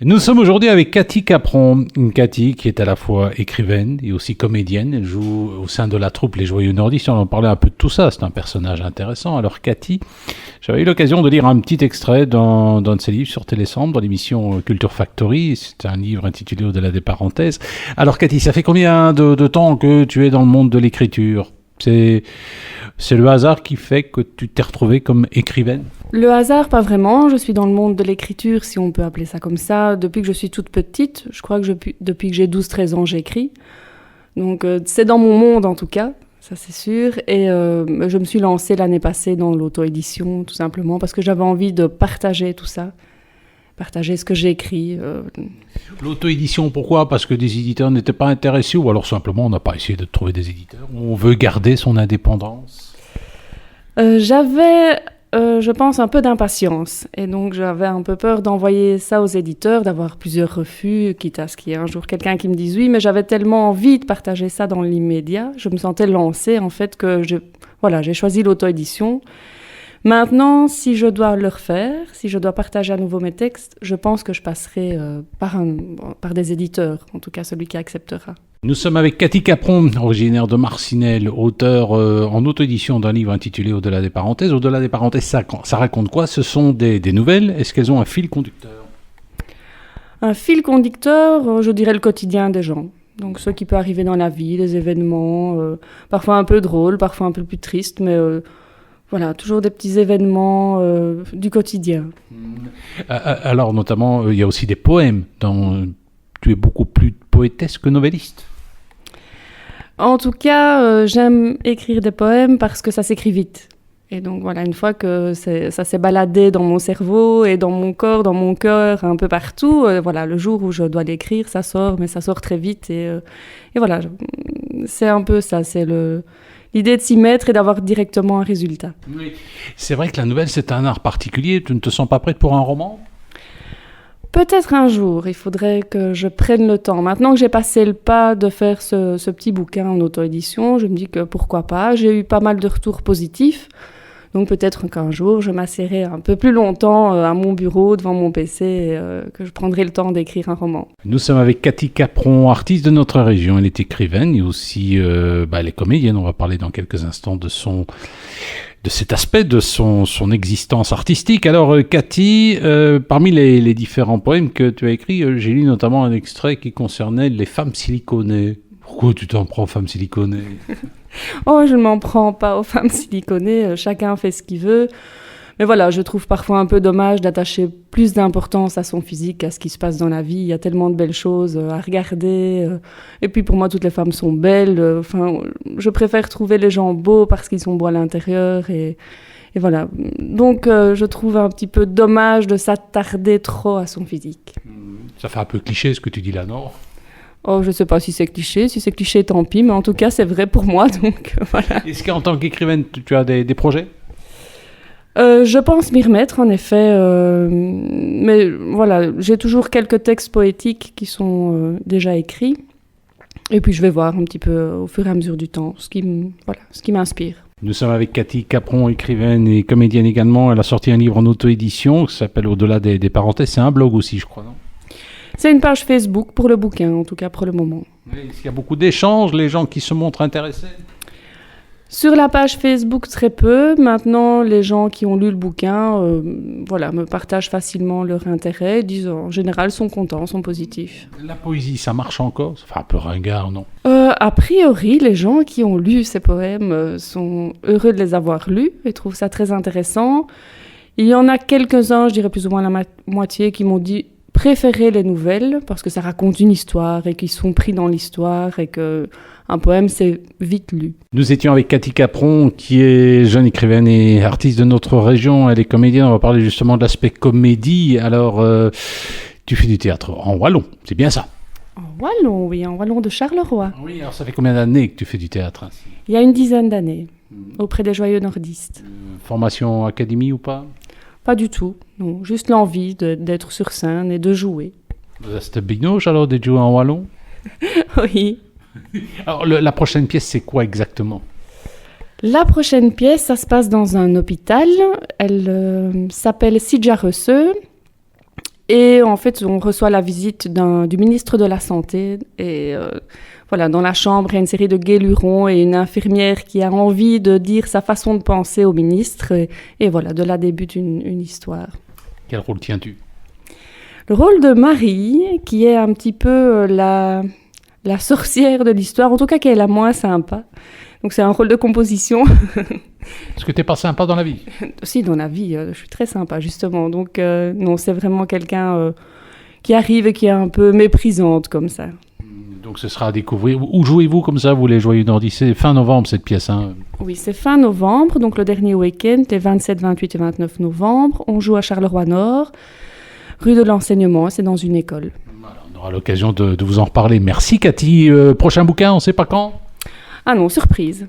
Nous sommes aujourd'hui avec Cathy Capron. Cathy qui est à la fois écrivaine et aussi comédienne. Elle joue au sein de la troupe Les Joyeux Nordistes. On en parlait un peu de tout ça. C'est un personnage intéressant. Alors Cathy, j'avais eu l'occasion de lire un petit extrait d'un de ses livres sur Télécentre, dans l'émission Culture Factory. C'est un livre intitulé Au-delà des parenthèses. Alors Cathy, ça fait combien de temps que tu es dans le monde de l'écriture ? C'est le hasard qui fait que tu t'es retrouvée comme écrivaine ? Le hasard, pas vraiment. Je suis dans le monde de l'écriture, si on peut appeler ça comme ça, depuis que je suis toute petite. Je crois que depuis que j'ai 12-13 ans, j'écris. Donc c'est dans mon monde en tout cas, ça c'est sûr. Et je me suis lancée l'année passée dans l'auto-édition, tout simplement, parce que j'avais envie de partager tout ça. Partager ce que j'ai écrit. L'auto-édition, pourquoi ? Parce que des éditeurs n'étaient pas intéressés ou alors simplement on n'a pas essayé de trouver des éditeurs ? On veut garder son indépendance ? J'avais, je pense, un peu d'impatience. Et donc j'avais un peu peur d'envoyer ça aux éditeurs, d'avoir plusieurs refus, quitte à ce qu'il y ait un jour quelqu'un qui me dise oui, mais j'avais tellement envie de partager ça dans l'immédiat. Je me sentais lancée, en fait, que j'ai choisi l'auto-édition. Maintenant, si je dois le refaire, si je dois partager à nouveau mes textes, je pense que je passerai par des éditeurs, en tout cas celui qui acceptera. Nous sommes avec Cathy Capron, originaire de Marcinelle, auteur en auto-édition d'un livre intitulé Au-delà des parenthèses. Au-delà des parenthèses, ça raconte quoi ? Ce sont des nouvelles. Est-ce qu'elles ont un fil conducteur ? Un fil conducteur, je dirais le quotidien des gens. Donc ce qui peut arriver dans la vie, des événements, parfois un peu drôles, parfois un peu plus tristes, mais... Voilà, toujours des petits événements du quotidien. Alors, notamment, il y a aussi des poèmes. Tu es beaucoup plus poétesse que novelliste. En tout cas, j'aime écrire des poèmes parce que ça s'écrit vite. Et donc, voilà, une fois que ça s'est baladé dans mon cerveau et dans mon corps, dans mon cœur, un peu partout, voilà, le jour où je dois l'écrire, ça sort, mais ça sort très vite. Et voilà, c'est un peu ça, c'est l'idée de s'y mettre et d'avoir directement un résultat. Oui. C'est vrai que la nouvelle, c'est un art particulier. Tu ne te sens pas prête pour un roman ? Peut-être un jour, il faudrait que je prenne le temps. Maintenant que j'ai passé le pas de faire ce petit bouquin en auto-édition, je me dis que pourquoi pas. J'ai eu pas mal de retours positifs. Donc peut-être qu'un jour, je m'asseoirai un peu plus longtemps à mon bureau, devant mon PC, que je prendrai le temps d'écrire un roman. Nous sommes avec Cathy Capron, artiste de notre région. Elle est écrivaine et aussi elle est comédienne. On va parler dans quelques instants de cet aspect de son existence artistique. Alors Cathy, parmi les différents poèmes que tu as écrits, j'ai lu notamment un extrait qui concernait les femmes siliconées. Pourquoi tu t'en prends aux femmes siliconées ? Oh, je ne m'en prends pas aux femmes siliconées, chacun fait ce qu'il veut. Mais voilà, je trouve parfois un peu dommage d'attacher plus d'importance à son physique qu'à ce qui se passe dans la vie. Il y a tellement de belles choses à regarder. Et puis pour moi, toutes les femmes sont belles. Je préfère trouver les gens beaux parce qu'ils sont beaux à l'intérieur. Et voilà. Donc je trouve un petit peu dommage de s'attarder trop à son physique. Ça fait un peu cliché ce que tu dis là, non ? Oh, je ne sais pas si c'est cliché. Si c'est cliché, tant pis. Mais en tout cas, c'est vrai pour moi. Donc voilà. Est-ce qu'en tant qu'écrivaine, tu as des projets ? Je pense m'y remettre, en effet. Mais voilà, j'ai toujours quelques textes poétiques qui sont déjà écrits. Et puis je vais voir un petit peu au fur et à mesure du temps ce qui m'inspire. Nous sommes avec Cathy Capron, écrivaine et comédienne également. Elle a sorti un livre en auto-édition qui s'appelle Au-delà des parenthèses. C'est un blog aussi, je crois, non ? C'est une page Facebook pour le bouquin, en tout cas pour le moment. Oui, est-ce qu'il y a beaucoup d'échanges, les gens qui se montrent intéressés ? Sur la page Facebook, très peu. Maintenant, les gens qui ont lu le bouquin me partagent facilement leur intérêt. Disent, en général, sont contents, sont positifs. La poésie, ça marche encore ? Ça fait un peu ringard, non ? A priori, les gens qui ont lu ces poèmes sont heureux de les avoir lus et trouvent ça très intéressant. Il y en a quelques-uns, je dirais plus ou moins la moitié, qui m'ont dit préférer les nouvelles parce que ça raconte une histoire et qu'ils sont pris dans l'histoire et que un poème, c'est vite lu. Nous étions avec Cathy Capron, qui est jeune écrivaine et artiste de notre région. Elle est comédienne. On va parler justement de l'aspect comédie. Alors, tu fais du théâtre en wallon, c'est bien ça ? En wallon, oui, en wallon de Charleroi. Oui, alors ça fait combien d'années que tu fais du théâtre ainsi ? Il y a une dizaine d'années, auprès des Joyeux Nordistes. Formation académie ou pas ? Pas du tout, non. Juste l'envie d'être sur scène et de jouer. C'était binoche alors de jouer en wallon ? Oui. Alors la prochaine pièce, c'est quoi exactement ? La prochaine pièce, ça se passe dans un hôpital. Elle s'appelle Sidjaresse Et en fait, on reçoit la visite du ministre de la Santé. Et voilà, dans la chambre, il y a une série de guélurons et une infirmière qui a envie de dire sa façon de penser au ministre. Et voilà, de là débute une histoire. Quel rôle tiens-tu? Le rôle de Marie, qui est un petit peu la sorcière de l'histoire, en tout cas qui est la moins sympa. Donc c'est un rôle de composition. Est-ce que tu n'es pas sympa dans la vie? Si, dans la vie, je suis très sympa, justement. Donc non, c'est vraiment quelqu'un qui arrive et qui est un peu méprisante, comme ça. Donc ce sera à découvrir. Où jouez-vous comme ça, vous les Joyeux Nordistes? C'est fin novembre cette pièce, hein? Oui, c'est fin novembre, donc le dernier week-end, les 27, 28 et 29 novembre. On joue à Charleroi-Nord, rue de l'Enseignement, c'est dans une école. Voilà, on aura l'occasion de vous en reparler. Merci Cathy. Prochain bouquin, on ne sait pas quand? Ah non, surprise.